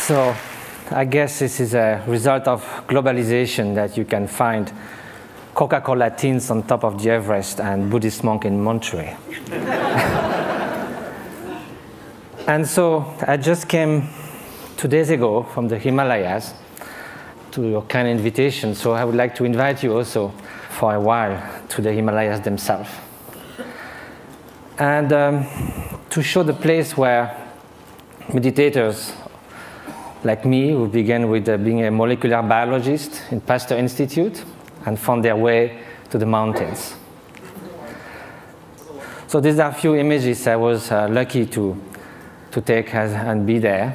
So I guess this is a result of globalization that you can find Coca-Cola tins on top of the Everest and Buddhist monk in Monterey. And so I just came 2 days ago from the Himalayas to your kind invitation, so I would like to invite you also for a while to the Himalayas themselves. And to show the place where meditators like me, who began with being a molecular biologist in Pasteur Institute and found their way to the mountains. So these are a few images I was lucky to take and be there.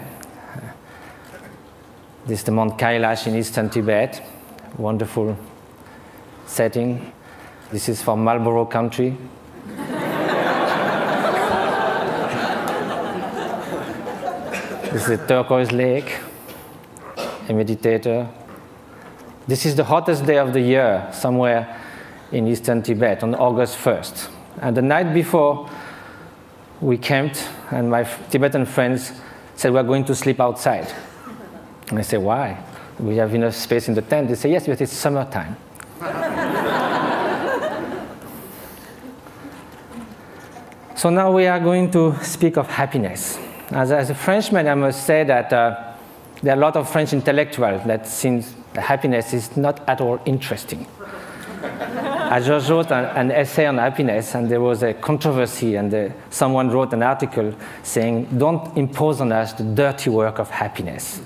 This is the Mount Kailash in eastern Tibet, wonderful setting. This is from Marlborough country. This is a turquoise lake, a meditator. This is the hottest day of the year, somewhere in eastern Tibet, on August 1st. And the night before, we camped, and my Tibetan friends said, we're going to sleep outside. And I said, why? We have enough space in the tent. They said, yes, but it's summertime. So now we are going to speak of happiness. As a Frenchman, I must say that there are a lot of French intellectuals that seems that happiness is not at all interesting. I just wrote an essay on happiness, and there was a controversy, and someone wrote an article saying, don't impose on us the dirty work of happiness.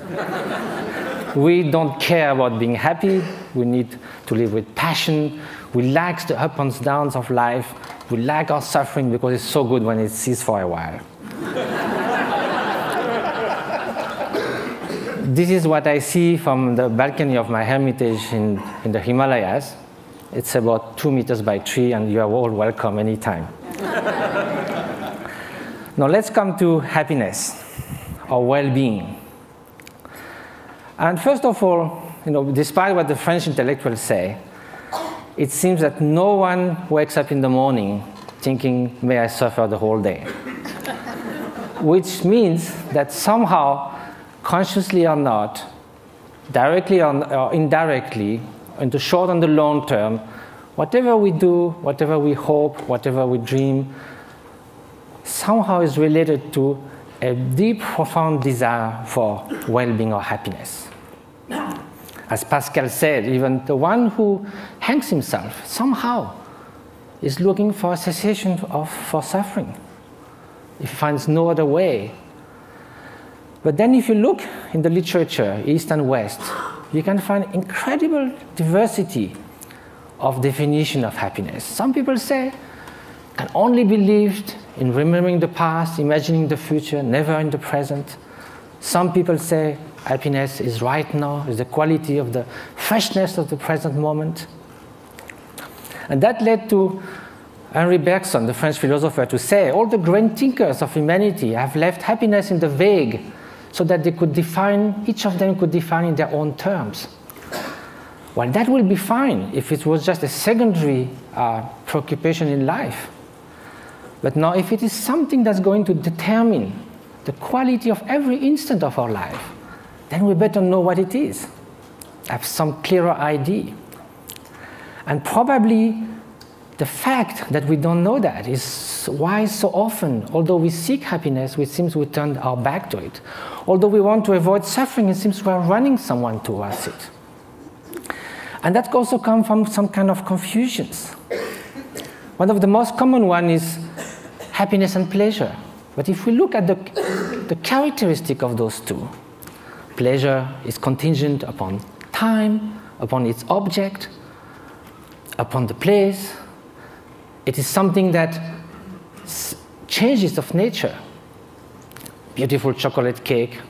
We don't care about being happy. We need to live with passion. We like the ups and downs of life. We like our suffering because it's so good when it ceases for a while. This is what I see from the balcony of my hermitage in the Himalayas. It's about 2 meters by 3, and you are all welcome anytime. Now let's come to happiness, or well-being. And first of all, despite what the French intellectuals say, it seems that no one wakes up in the morning thinking, may I suffer the whole day. Which means that somehow, consciously or not, directly or indirectly, in the short and the long term, whatever we do, whatever we hope, whatever we dream, somehow is related to a deep, profound desire for well-being or happiness. As Pascal said, even the one who hangs himself somehow is looking for a cessation for suffering. He finds no other way. But then if you look in the literature, East and West, you can find incredible diversity of definition of happiness. Some people say can only be lived in remembering the past, imagining the future, never in the present. Some people say happiness is right now, is the quality of the freshness of the present moment. And that led to Henri Bergson, the French philosopher, to say all the great thinkers of humanity have left happiness in the vague so that they could define, each of them could define in their own terms. Well, that will be fine if it was just a secondary preoccupation in life. But now if it is something that's going to determine the quality of every instant of our life, then we better know what it is, have some clearer idea. And probably the fact that we don't know that is why so often, although we seek happiness, it seems we turn our back to it. Although we want to avoid suffering, it seems we are running someone towards it. And that also comes from some kind of confusions. One of the most common ones is happiness and pleasure. But if we look at the characteristic of those two, pleasure is contingent upon time, upon its object, upon the place. It is something that changes of nature. Beautiful chocolate cake,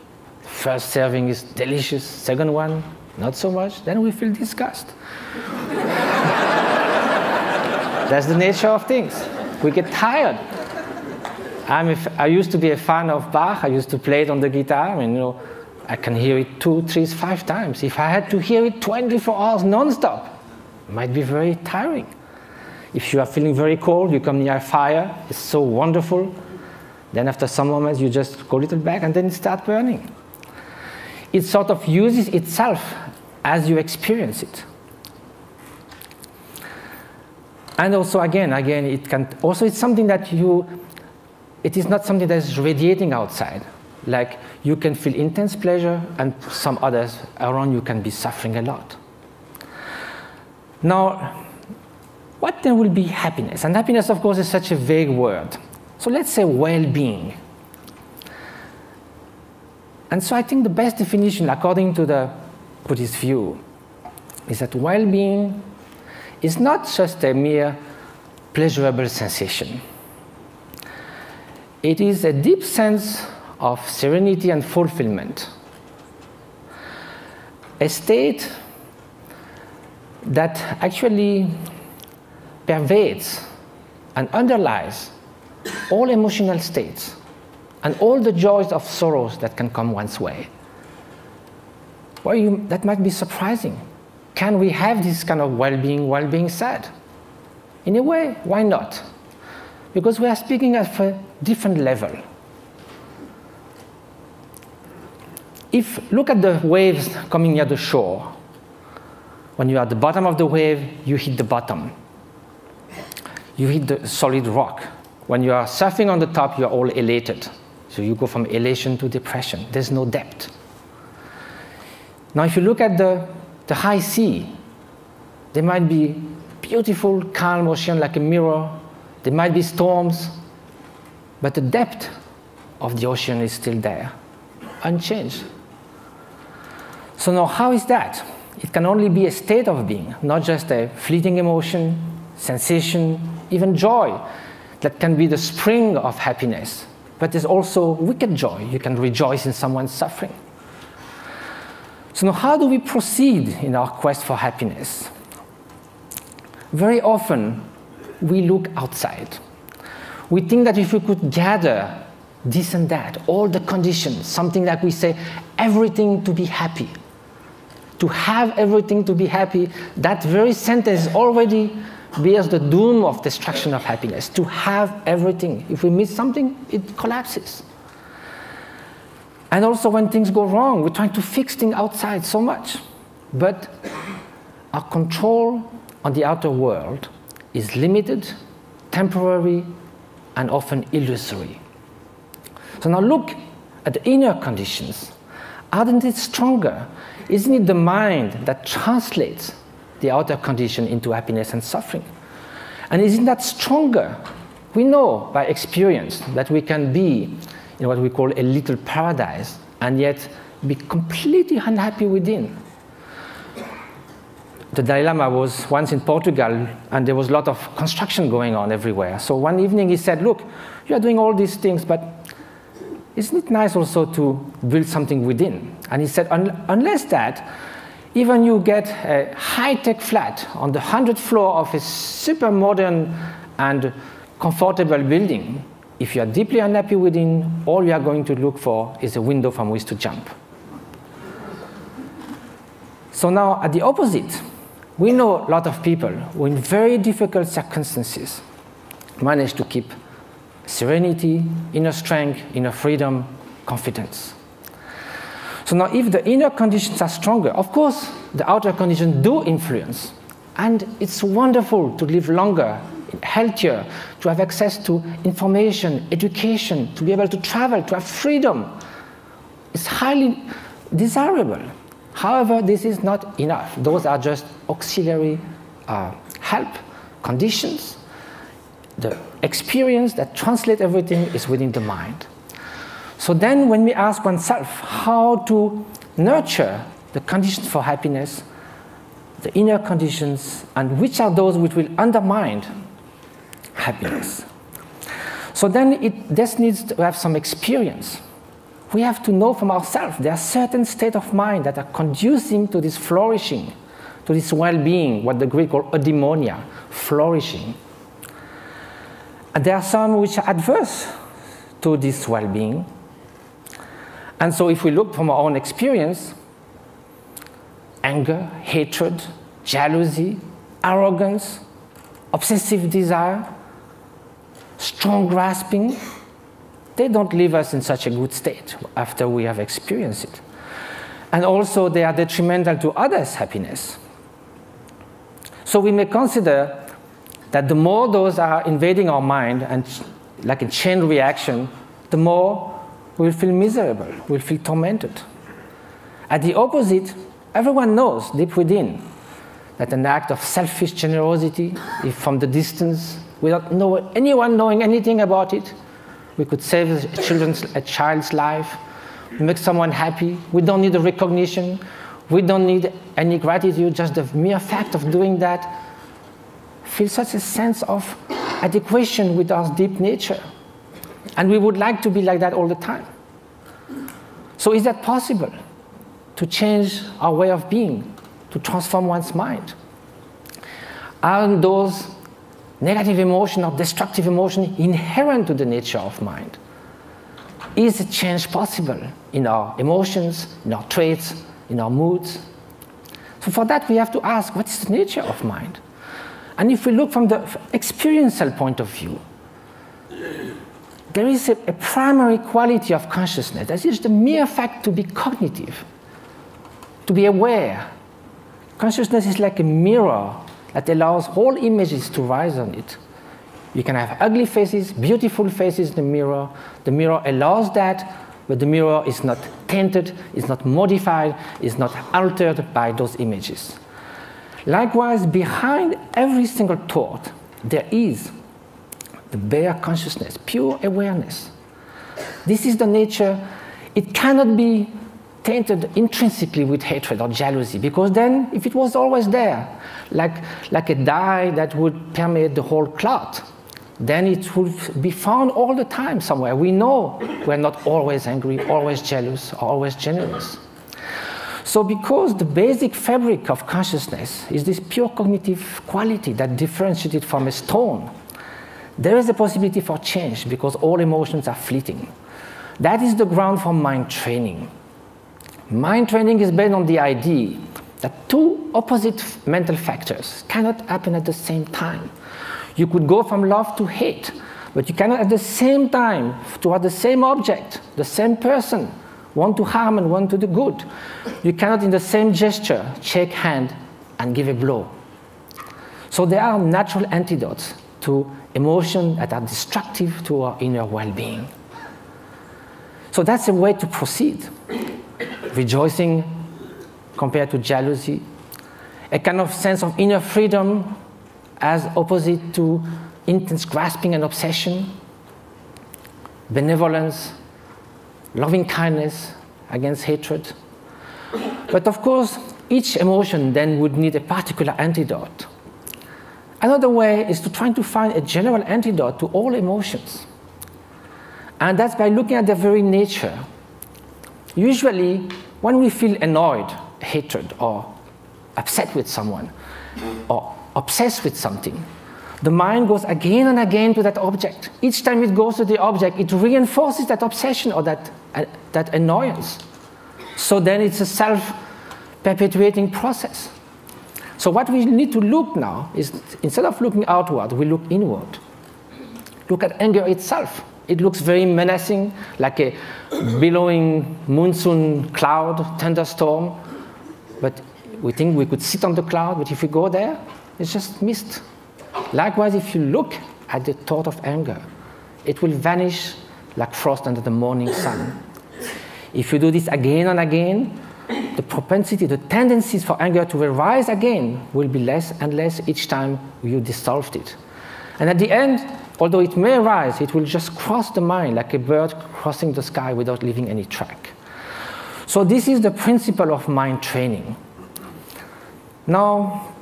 first serving is delicious, second one, not so much, then we feel disgust. That's the nature of things. We get tired. I used to be a fan of Bach. I used to play it on the guitar. I can hear it 2, 3, 5 times. If I had to hear it 24 hours non-stop, it might be very tiring. If you are feeling very cold, you come near a fire. It's so wonderful. Then after some moments, you just go a little back, and then it starts burning. it sort of uses itself as you experience it. And also, again, it can also, it's something that it is not something that is radiating outside. Like, you can feel intense pleasure, and some others around you can be suffering a lot. Now, what then will be happiness? And happiness, of course, is such a vague word. So let's say well-being. And so I think the best definition, according to the Buddhist view, is that well-being is not just a mere pleasurable sensation. It is a deep sense of serenity and fulfillment, a state that actually pervades and underlies all emotional states and all the joys of sorrows that can come one's way. Well, that might be surprising. Can we have this kind of well-being while being sad? In a way, why not? Because we are speaking at a different level. Look at the waves coming near the shore. When you are at the bottom of the wave, you hit the bottom. You hit the solid rock. When you are surfing on the top, you are all elated. So you go from elation to depression. There's no depth. Now, if you look at the high sea, there might be beautiful, calm ocean like a mirror. There might be storms, but the depth of the ocean is still there, unchanged. So now, how is that? It can only be a state of being, not just a fleeting emotion, sensation, even joy that can be the spring of happiness. But there's also wicked joy. You can rejoice in someone's suffering. So now, how do we proceed in our quest for happiness? Very often, we look outside. We think that if we could gather this and that, all the conditions, something like we say, everything to be happy, to have everything to be happy, that very sentence already bears the doom of destruction of happiness. To have everything. If we miss something, it collapses. And also when things go wrong, we're trying to fix things outside so much. But our control on the outer world is limited, temporary, and often illusory. So now look at the inner conditions. Aren't it stronger? Isn't it the mind that translates the outer condition into happiness and suffering? And isn't that stronger? We know by experience that we can be in what we call a little paradise and yet be completely unhappy within. The Dalai Lama was once in Portugal and there was a lot of construction going on everywhere. So one evening he said, look, you are doing all these things, but isn't it nice also to build something within? And he said, unless that, even you get a high-tech flat on the 100th floor of a super modern and comfortable building, if you are deeply unhappy within, all you are going to look for is a window from which to jump. So now, at the opposite, we know a lot of people who in very difficult circumstances manage to keep serenity, inner strength, inner freedom, confidence. So now if the inner conditions are stronger, of course the outer conditions do influence. And it's wonderful to live longer, healthier, to have access to information, education, to be able to travel, to have freedom. It's highly desirable. However, this is not enough. Those are just auxiliary help, conditions. The experience that translates everything is within the mind. So then when we ask oneself how to nurture the conditions for happiness, the inner conditions, and which are those which will undermine happiness. So then this needs to have some experience. We have to know from ourselves there are certain states of mind that are conducing to this flourishing, to this well-being, what the Greek call eudaimonia, flourishing. And there are some which are adverse to this well-being. And so if we look from our own experience, anger, hatred, jealousy, arrogance, obsessive desire, strong grasping, they don't leave us in such a good state after we have experienced it. and also they are detrimental to others' happiness. So we may consider that the more those are invading our mind, and like a chain reaction, the more we'll feel miserable, we'll feel tormented. At the opposite, everyone knows deep within that an act of selfish generosity, if from the distance, without anyone knowing anything about it, we could save a child's life, make someone happy. We don't need a recognition. We don't need any gratitude. Just the mere fact of doing that feels such a sense of adequation with our deep nature. And we would like to be like that all the time. So is that possible? To change our way of being, to transform one's mind? Are those negative emotions or destructive emotions inherent to the nature of mind? Is a change possible in our emotions, in our traits, in our moods? So for that we have to ask, what is the nature of mind? And if we look from the experiential point of view, there is a primary quality of consciousness. That is the mere fact to be cognitive, to be aware. Consciousness is like a mirror that allows all images to rise on it. You can have ugly faces, beautiful faces in the mirror. The mirror allows that, but the mirror is not tainted, is not modified, is not altered by those images. Likewise, behind every single thought, there is the bare consciousness, pure awareness. This is the nature. It cannot be tainted intrinsically with hatred or jealousy, because then, if it was always there, like a dye that would permeate the whole cloth, then it would be found all the time somewhere. We know we're not always angry, always jealous, or always generous. So because the basic fabric of consciousness is this pure cognitive quality that differentiates it from a stone, there is a possibility for change because all emotions are fleeting. That is the ground for mind training. Mind training is based on the idea that two opposite mental factors cannot happen at the same time. You could go from love to hate, but you cannot at the same time, toward the same object, the same person, want to harm and want to do good. You cannot in the same gesture shake hand and give a blow. So there are natural antidotes to emotions that are destructive to our inner well-being. So that's a way to proceed. Rejoicing compared to jealousy, a kind of sense of inner freedom as opposite to intense grasping and obsession, benevolence, loving kindness against hatred. But of course, each emotion then would need a particular antidote. Another way is to try to find a general antidote to all emotions. And that's by looking at their very nature. Usually, when we feel annoyed, hatred, or upset with someone, or obsessed with something, the mind goes again and again to that object. Each time it goes to the object, it reinforces that obsession or that annoyance. So then it's a self-perpetuating process. So what we need to look now is, instead of looking outward, we look inward. Look at anger itself. It looks very menacing, like a billowing monsoon cloud, thunderstorm. But we think we could sit on the cloud, but if we go there, it's just mist. Likewise, if you look at the thought of anger, it will vanish like frost under the morning sun. If you do this again and again, the propensity, the tendencies for anger to arise again will be less and less each time you dissolved it. And at the end, although it may rise, it will just cross the mind like a bird crossing the sky without leaving any track. So this is the principle of mind training. Now,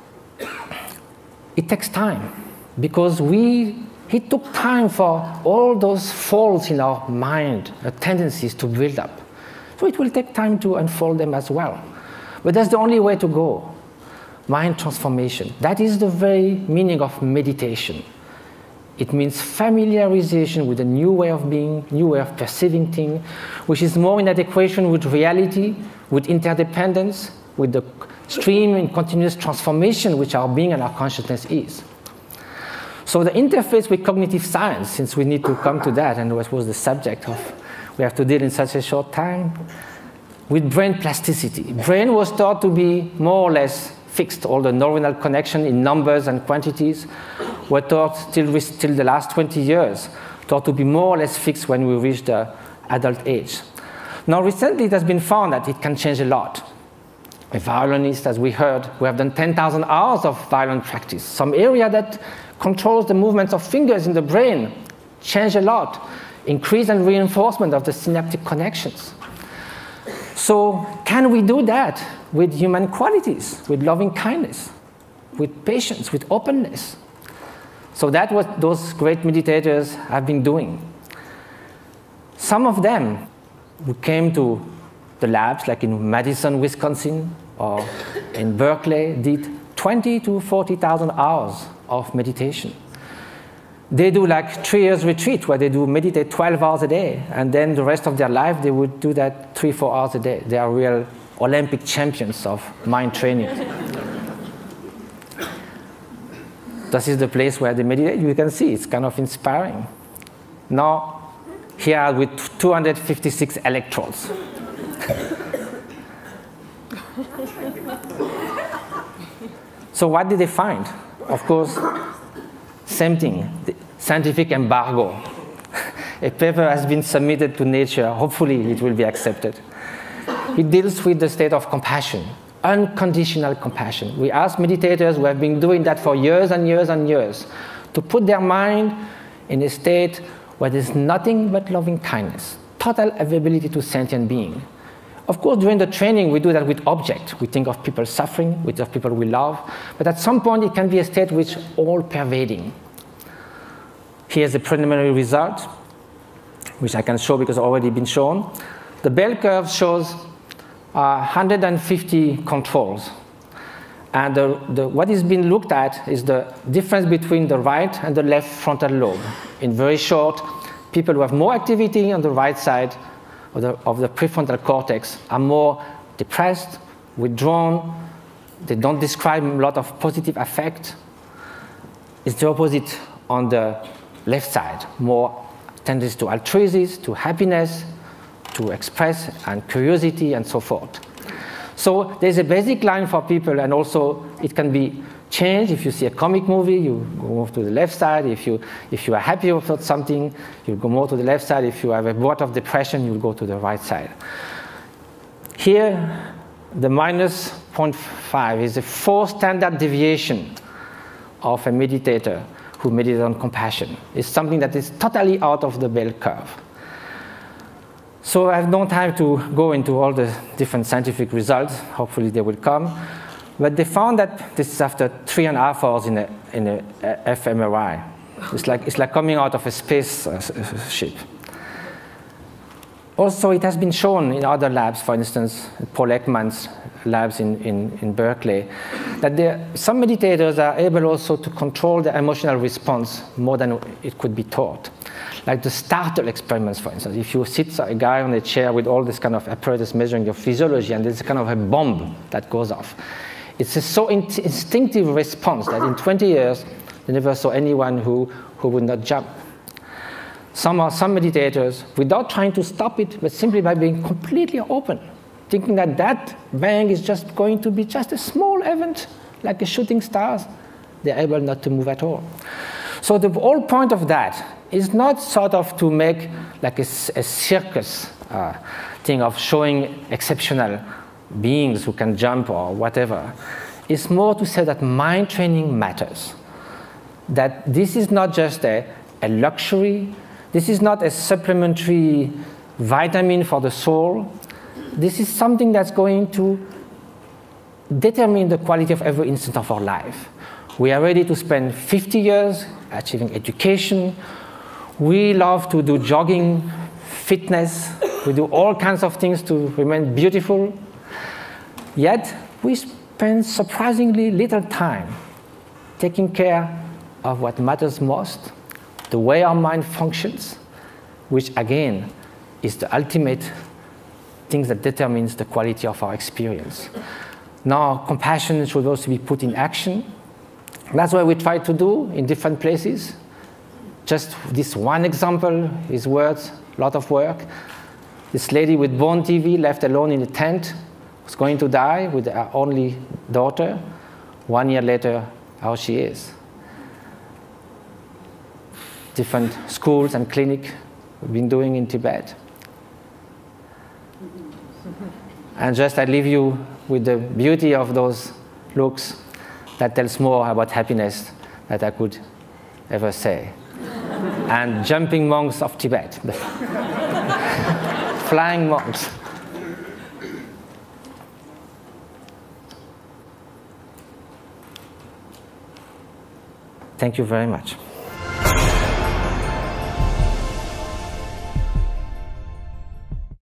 it takes time, because it took time for all those faults in our mind, tendencies to build up. So it will take time to unfold them as well. But that's the only way to go. Mind transformation. That is the very meaning of meditation. It means familiarization with a new way of being, new way of perceiving things, which is more in adequation with reality, with interdependence, with the stream and continuous transformation which our being and our consciousness is. So the interface with cognitive science, since we need to come to that, and what was the subject of we have to deal in such a short time, with brain plasticity. Brain was thought to be more or less fixed. All the neuronal connection in numbers and quantities were thought till the last 20 years, thought to be more or less fixed when we reach the adult age. Now recently it has been found that it can change a lot. A violinist, as we heard, we have done 10,000 hours of violin practice. Some area that controls the movements of fingers in the brain change a lot. Increase and reinforcement of the synaptic connections. So can we do that with human qualities, with loving kindness, with patience, with openness? So that's what those great meditators have been doing. Some of them who came to the labs, like in Madison, Wisconsin, or in Berkeley, did 20 to 40,000 hours of meditation. They do like 3 years retreat where they do meditate 12 hours a day, and then the rest of their life they would do that 3-4 hours a day. They are real Olympic champions of mind training. This is the place where they meditate. You can see it's kind of inspiring. Now, here with 256 electrodes. So what did they find? Of course, same thing, the scientific embargo. A paper has been submitted to Nature. Hopefully it will be accepted. It deals with the state of compassion, unconditional compassion. We ask meditators who have been doing that for years and years and years to put their mind in a state where there's nothing but loving kindness, total availability to sentient being. Of course, during the training, we do that with objects. We think of people suffering, we think of people we love. But at some point, it can be a state which is all-pervading. Here's the preliminary result, which I can show because it's already been shown. The bell curve shows 150 controls. And what is being looked at is the difference between the right and the left frontal lobe. In very short, people who have more activity on the right side of the prefrontal cortex are more depressed, withdrawn, they don't describe a lot of positive affect. It's the opposite on the left side, more tendency to altruism, to happiness, to express, and curiosity, and so forth. So there's a basic line for people, and also it can be changed. If you see a comic movie, you go more to the left side. If you are happy about something, you'll go more to the left side. If you have a bout of depression, you'll go to the right side. Here, the minus 0.5 is a 4 standard deviation of a meditator who meditates on compassion. It's something that is totally out of the bell curve. So I have no time to go into all the different scientific results. Hopefully they will come. But they found that this is after 3.5 hours in a fMRI. It's like coming out of a space ship. Also, it has been shown in other labs, for instance, Paul Ekman's labs in Berkeley, that some meditators are able also to control their emotional response more than it could be taught. Like the startle experiments, for instance. If you sit a guy on a chair with all this kind of apparatus measuring your physiology, and there's kind of a bomb that goes off. It's a so instinctive response that in 20 years, they never saw anyone who would not jump. Some meditators, without trying to stop it, but simply by being completely open, thinking that that bang is just going to be just a small event, like a shooting stars, they're able not to move at all. So the whole point of that is not sort of to make like a circus thing of showing exceptional beings who can jump or whatever. It's more to say that mind training matters. That this is not just a luxury. This is not a supplementary vitamin for the soul. This is something that's going to determine the quality of every instant of our life. We are ready to spend 50 years achieving education. We love to do jogging, fitness. We do all kinds of things to remain beautiful. Yet, we spend surprisingly little time taking care of what matters most, the way our mind functions, which again is the ultimate thing that determines the quality of our experience. Now, compassion should also be put in action. That's what we try to do in different places. Just this one example is worth a lot of work. This lady with bone TV left alone in a tent was going to die with her only daughter. 1 year later, how she is. Different schools and clinics we've been doing in Tibet. And just I leave you with the beauty of those looks that tells more about happiness that I could ever say. And jumping monks of Tibet. Flying monks. Thank you very much.